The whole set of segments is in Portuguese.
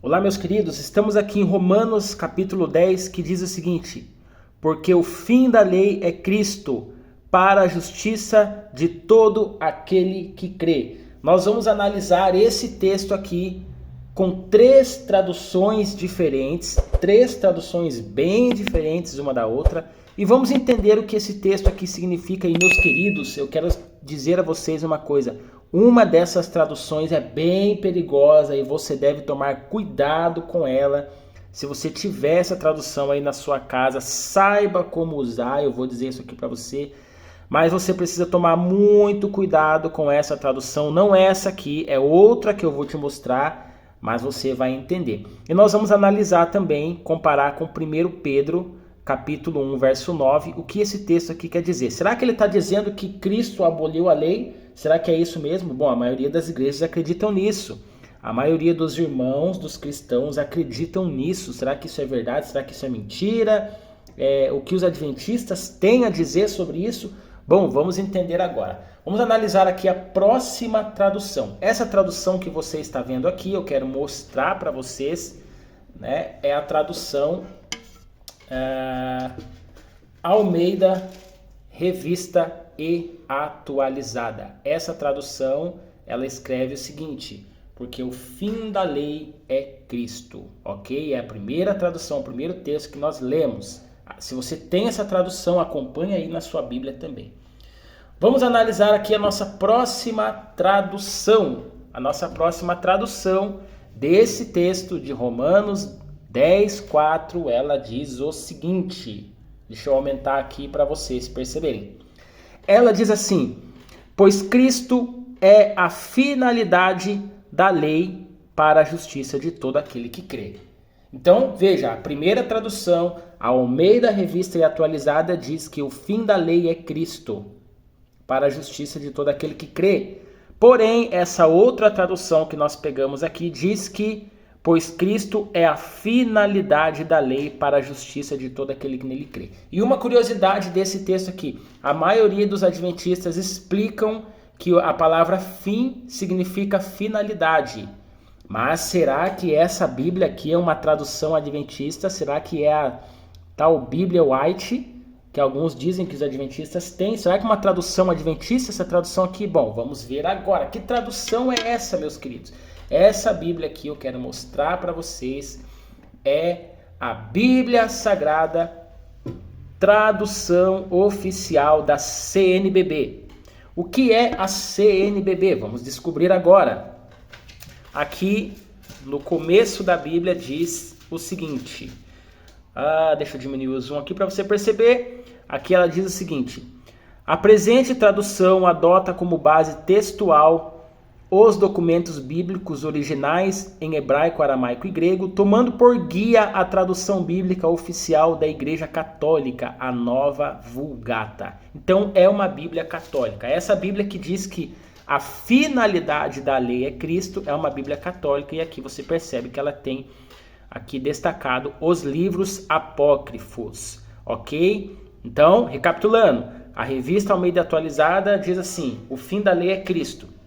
Olá, meus queridos, estamos aqui em Romanos capítulo 10, que diz o seguinte: porque o fim da lei é Cristo, para a justiça de todo aquele que crê. Nós vamos analisar esse texto aqui com três traduções diferentes, três traduções bem diferentes uma da outra, e vamos entender o que esse texto aqui significa. E, meus queridos, eu quero dizer a vocês uma coisa: uma dessas traduções é bem perigosa e você deve tomar cuidado com ela. Se você tiver essa tradução aí na sua casa, saiba como usar. Eu vou dizer isso aqui para você, mas você precisa tomar muito cuidado com essa tradução. Não é essa aqui, é outra que eu vou te mostrar, mas você vai entender. E nós vamos analisar também, comparar com 1 Pedro, capítulo 1, verso 9, o que esse texto aqui quer dizer. Será que ele está dizendo que Cristo aboliu a lei? Será que é isso mesmo? Bom, a maioria das igrejas acreditam nisso. A maioria dos irmãos, dos cristãos, acreditam nisso. Será que isso é verdade? Será que isso é mentira? O que os adventistas têm a dizer sobre isso? Bom, vamos entender agora. Vamos analisar aqui a próxima tradução. Essa tradução que você está vendo aqui, eu quero mostrar para vocês, né? É a tradução Almeida Revista e Atualizada. Essa tradução, ela escreve o seguinte: porque o fim da lei é Cristo, ok? É a primeira tradução, o primeiro texto que nós lemos. Se você tem essa tradução, acompanhe aí na sua Bíblia também. Vamos analisar aqui a nossa próxima tradução. A nossa próxima tradução desse texto de Romanos 10, 4, ela diz o seguinte. Deixa eu aumentar aqui para vocês perceberem. Ela diz assim: pois Cristo é a finalidade da lei para a justiça de todo aquele que crê. Então, veja, a primeira tradução, a Almeida Revista e Atualizada, diz que o fim da lei é Cristo, para a justiça de todo aquele que crê. Porém, essa outra tradução que nós pegamos aqui diz que pois Cristo é a finalidade da lei para a justiça de todo aquele que nele crê. E uma curiosidade desse texto aqui: a maioria dos adventistas explicam que a palavra fim significa finalidade. Mas será que essa Bíblia aqui é uma tradução adventista? Será que é a tal Bíblia White, que alguns dizem que os adventistas têm? Será que é uma tradução adventista essa tradução aqui? Bom, vamos ver agora. Que tradução é essa, meus queridos? Essa Bíblia aqui eu quero mostrar para vocês. É a Bíblia Sagrada, tradução oficial da CNBB. O que é a CNBB? Vamos descobrir agora. Aqui no começo da Bíblia diz o seguinte. Deixa eu diminuir o zoom aqui para você perceber. Aqui ela diz o seguinte: a presente tradução adota como base textual os documentos bíblicos originais em hebraico, aramaico e grego, tomando por guia a tradução bíblica oficial da Igreja Católica, a Nova Vulgata. Então é uma Bíblia católica. Essa Bíblia que diz que a finalidade da lei é Cristo é uma Bíblia católica, e aqui você percebe que ela tem aqui destacado os livros apócrifos, ok? Então, recapitulando, a Revista Almeida Atualizada diz assim: o fim da lei é Cristo.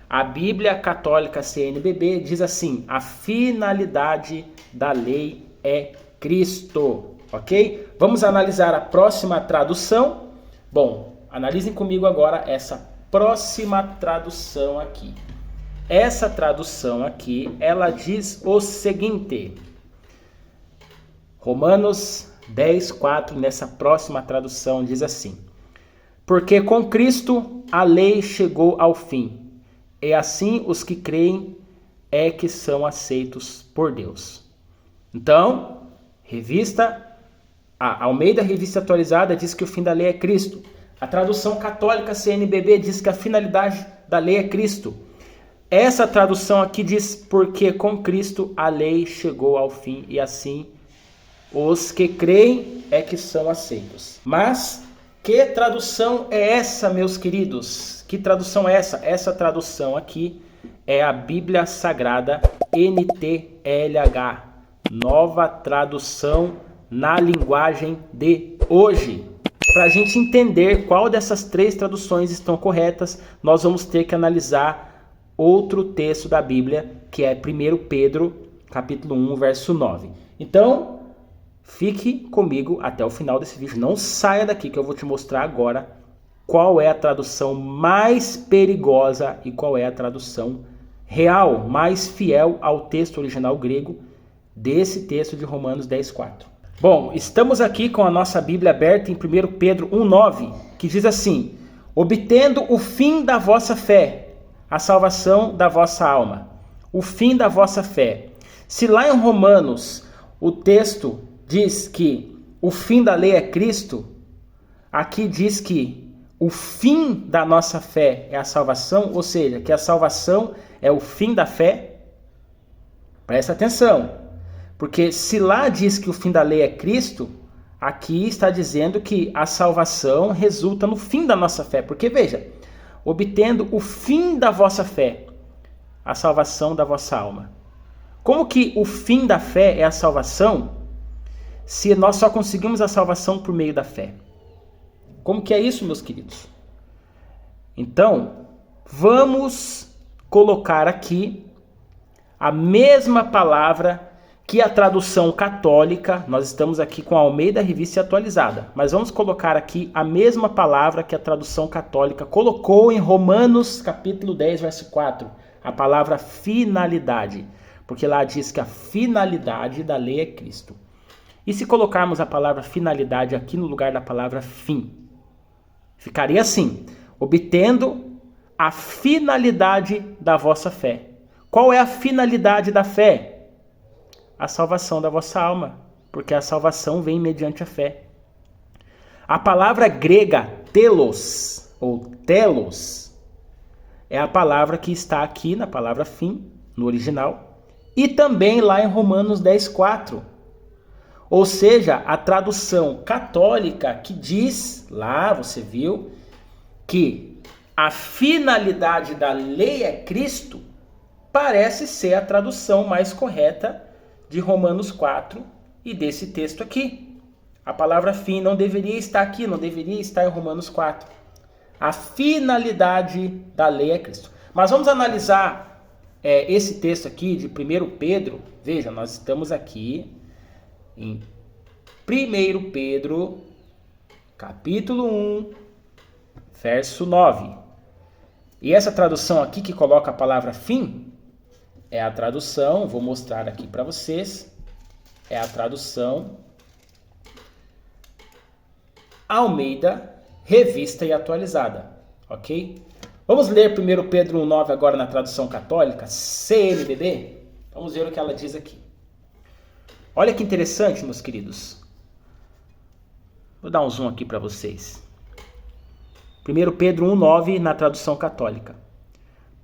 A Bíblia Católica CNBB diz assim: a finalidade da lei é Cristo, ok? Vamos analisar a próxima tradução. Bom, analisem comigo agora essa próxima tradução aqui. Essa tradução aqui, ela diz o seguinte: Romanos 10, 4, nessa próxima tradução diz assim: porque com Cristo a lei chegou ao fim, e assim os que creem é que são aceitos por Deus. Então, a Almeida Revista Atualizada diz que o fim da lei é Cristo. A tradução católica CNBB diz que a finalidade da lei é Cristo. Essa tradução aqui diz: porque com Cristo a lei chegou ao fim, e assim os que creem é que são aceitos. Mas que tradução é essa, meus queridos? Que tradução é essa? Essa tradução aqui é a Bíblia Sagrada NTLH, nova tradução na linguagem de hoje. Para a gente entender qual dessas três traduções estão corretas, nós vamos ter que analisar outro texto da Bíblia, que é 1 Pedro, capítulo 1, verso 9. Então, fique comigo até o final desse vídeo. Não saia daqui que eu vou te mostrar agora qual é a tradução mais perigosa e qual é a tradução real, mais fiel ao texto original grego desse texto de Romanos 10:4. Bom, estamos aqui com a nossa Bíblia aberta em 1 Pedro 1:9, que diz assim: obtendo o fim da vossa fé, a salvação da vossa alma. O fim da vossa fé. Se lá em Romanos o texto diz que o fim da lei é Cristo, aqui diz que o fim da nossa fé é a salvação, ou seja, que a salvação é o fim da fé. Presta atenção, porque se lá diz que o fim da lei é Cristo, aqui está dizendo que a salvação resulta no fim da nossa fé. Porque veja, obtendo o fim da vossa fé, a salvação da vossa alma. Como que o fim da fé é a salvação, se nós só conseguimos a salvação por meio da fé? Como que é isso, meus queridos? Então, vamos colocar aqui a mesma palavra que a tradução católica. Nós estamos aqui com a Almeida Revista Atualizada, mas vamos colocar aqui a mesma palavra que a tradução católica colocou em Romanos capítulo 10, verso 4, a palavra finalidade, porque lá diz que a finalidade da lei é Cristo. E se colocarmos a palavra finalidade aqui no lugar da palavra fim, ficaria assim: obtendo a finalidade da vossa fé. Qual é a finalidade da fé? A salvação da vossa alma, porque a salvação vem mediante a fé. A palavra grega telos, ou telos, é a palavra que está aqui na palavra fim, no original, e também lá em Romanos 10:4. Ou seja, a tradução católica que diz, lá você viu, que a finalidade da lei é Cristo, parece ser a tradução mais correta de Romanos 4 e desse texto aqui. A palavra fim não deveria estar aqui, não deveria estar em Romanos 4. A finalidade da lei é Cristo. Mas vamos analisar esse texto aqui de 1 Pedro. Veja, nós estamos aqui em 1 Pedro, capítulo 1, verso 9. E essa tradução aqui que coloca a palavra fim, é a tradução, vou mostrar aqui para vocês, é a tradução Almeida, Revista e Atualizada, ok? Vamos ler 1 Pedro 1,9 agora na tradução católica, CNBB? Vamos ver o que ela diz aqui. Olha que interessante, meus queridos. Vou dar um zoom aqui para vocês. 1 Pedro 1,9 na tradução católica.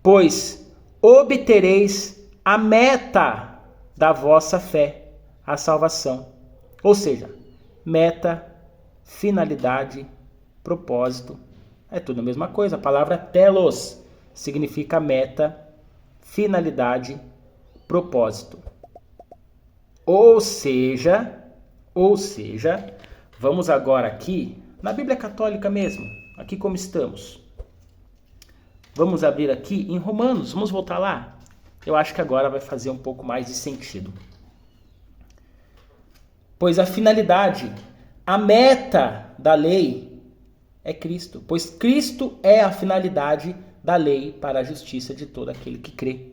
Pois obtereis a meta da vossa fé, a salvação. Ou seja, meta, finalidade, propósito, é tudo a mesma coisa. A palavra telos significa meta, finalidade, propósito. Ou seja, vamos agora aqui na Bíblia Católica mesmo, aqui como estamos. Vamos abrir aqui em Romanos, vamos voltar lá. Eu acho que agora vai fazer um pouco mais de sentido. Pois a finalidade, a meta da lei é Cristo. Pois Cristo é a finalidade da lei para a justiça de todo aquele que crê.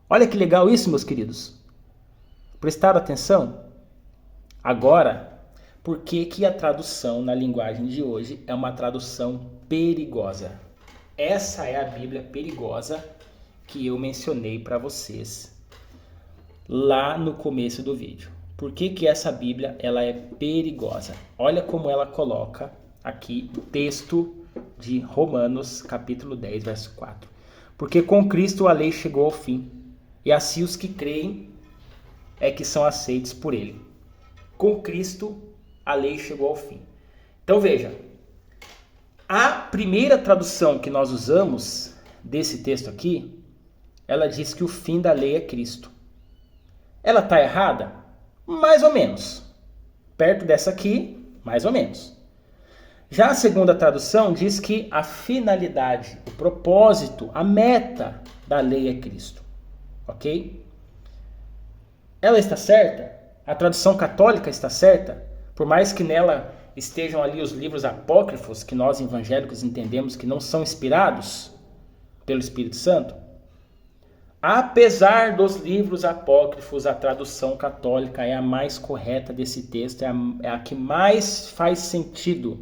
Olha que legal isso, meus queridos. Prestaram atenção? Agora, por que a tradução na linguagem de hoje é uma tradução perigosa? Essa é a Bíblia perigosa que eu mencionei para vocês lá no começo do vídeo. Por que essa Bíblia ela é perigosa? Olha como ela coloca aqui o texto de Romanos capítulo 10, verso 4. Porque com Cristo a lei chegou ao fim, e assim os que creem é que são aceitos por ele. Com Cristo a lei chegou ao fim. Então veja, a primeira tradução que nós usamos desse texto aqui, ela diz que o fim da lei é Cristo. Ela está errada? Mais ou menos. Perto dessa aqui, mais ou menos. Já a segunda tradução diz que a finalidade, o propósito, a meta da lei é Cristo. Ok? ela está certa? A tradução católica está certa? Por mais que nela estejam ali os livros apócrifos, que nós evangélicos entendemos que não são inspirados pelo Espírito Santo, apesar dos livros apócrifos, a tradução católica é a mais correta desse texto, é a que mais faz sentido.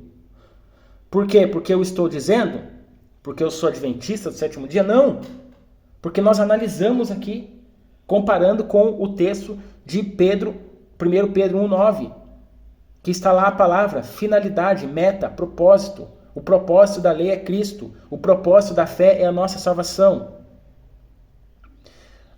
Por quê? Porque eu estou dizendo? Porque eu sou adventista do sétimo dia? Não! Porque nós analisamos aqui, comparando com o texto de 1 Pedro 1,9, que está lá a palavra finalidade, meta, propósito. O propósito da lei é Cristo. O propósito da fé é a nossa salvação.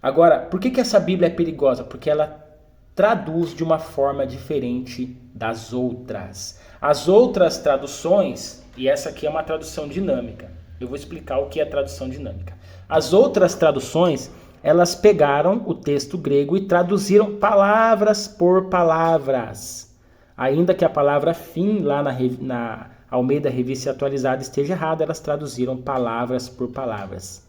Agora, por que essa Bíblia é perigosa? Porque ela traduz de uma forma diferente das outras. As outras traduções, e essa aqui é uma tradução dinâmica. Eu vou explicar o que é tradução dinâmica. As outras traduções, elas pegaram o texto grego e traduziram palavras por palavras. Ainda que a palavra fim lá na Almeida Revista Atualizada esteja errada, elas traduziram palavras por palavras.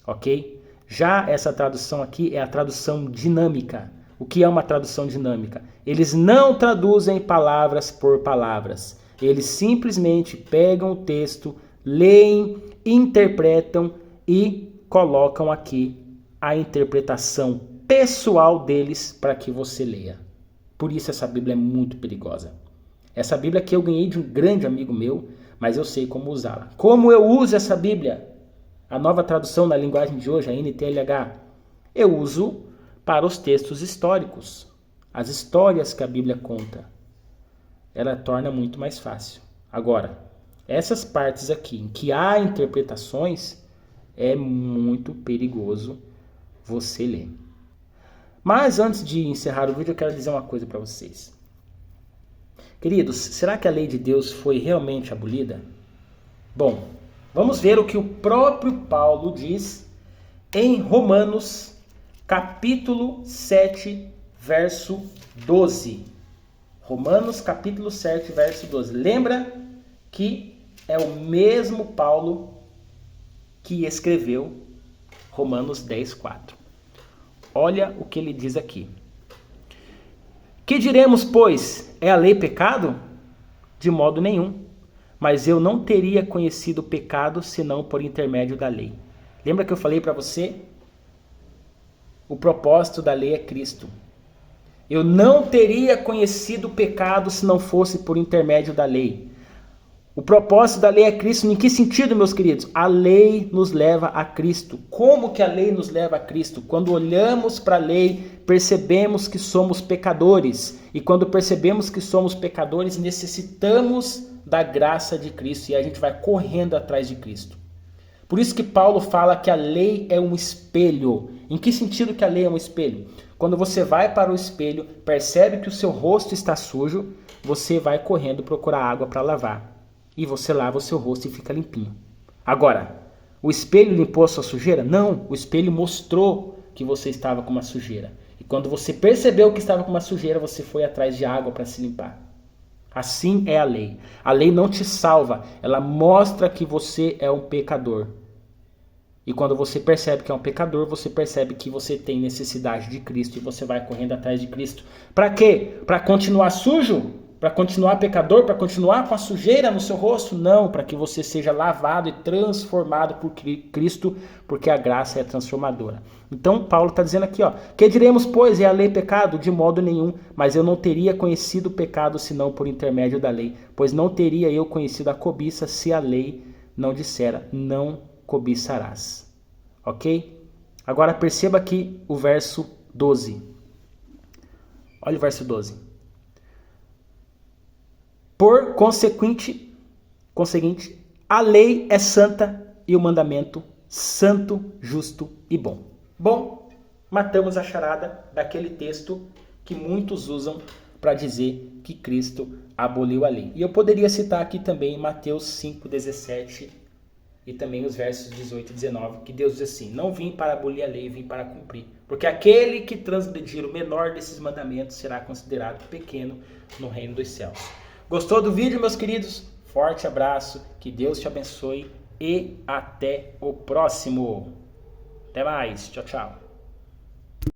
Ok? Já essa tradução aqui é a tradução dinâmica. O que é uma tradução dinâmica? Eles não traduzem palavras por palavras. Eles simplesmente pegam o texto, leem, interpretam e colocam aqui a interpretação pessoal deles para que você leia. Por isso essa Bíblia é muito perigosa. Essa Bíblia que eu ganhei de um grande amigo meu, mas eu sei como usá-la. Como eu uso essa Bíblia? A nova tradução na linguagem de hoje, a NTLH, eu uso para os textos históricos. As histórias que a Bíblia conta. Ela torna muito mais fácil. Agora, essas partes aqui em que há interpretações, é muito perigoso você ler. Mas antes de encerrar o vídeo, eu quero dizer uma coisa para vocês. Queridos, será que a lei de Deus foi realmente abolida? Bom, vamos ver o que o próprio Paulo diz em Romanos, capítulo 7, verso 12. Romanos, capítulo 7, verso 12. Lembra que é o mesmo Paulo que escreveu Romanos 10, 4. Olha o que ele diz aqui. Que diremos, pois? É a lei pecado? De modo nenhum. Mas eu não teria conhecido o pecado senão por intermédio da lei. Lembra que eu falei para você? O propósito da lei é Cristo. Eu não teria conhecido o pecado se não fosse por intermédio da lei. O propósito da lei é Cristo. Em que sentido, meus queridos? A lei nos leva a Cristo. Como que a lei nos leva a Cristo? Quando olhamos para a lei, percebemos que somos pecadores. E quando percebemos que somos pecadores, necessitamos da graça de Cristo. E a gente vai correndo atrás de Cristo. Por isso que Paulo fala que a lei é um espelho. Em que sentido que a lei é um espelho? Quando você vai para o espelho, percebe que o seu rosto está sujo, você vai correndo procurar água para lavar. E você lava o seu rosto e fica limpinho. Agora, o espelho limpou a sua sujeira? Não, o espelho mostrou que você estava com uma sujeira. E quando você percebeu que estava com uma sujeira, você foi atrás de água para se limpar. Assim é a lei. A lei não te salva, ela mostra que você é um pecador. E quando você percebe que é um pecador, você percebe que você tem necessidade de Cristo e você vai correndo atrás de Cristo. Para quê? Para continuar sujo? Para continuar pecador? Para continuar com a sujeira no seu rosto? Não, para que você seja lavado e transformado por Cristo, porque a graça é transformadora. Então, Paulo está dizendo aqui, que diremos, pois, é a lei pecado? De modo nenhum, mas eu não teria conhecido o pecado senão por intermédio da lei, pois não teria eu conhecido a cobiça se a lei não dissera, não cobiçarás. Ok? Agora perceba aqui o verso 12. Olha o verso 12. Por conseguinte, a lei é santa e o mandamento santo, justo e bom. Bom, matamos a charada daquele texto que muitos usam para dizer que Cristo aboliu a lei. E eu poderia citar aqui também Mateus 5,17 e também os versos 18 e 19, que Deus diz assim: não vim para abolir a lei, vim para cumprir. Porque aquele que transgredir o menor desses mandamentos será considerado pequeno no reino dos céus. Gostou do vídeo, meus queridos? Forte abraço, que Deus te abençoe e até o próximo. Até mais, tchau, tchau.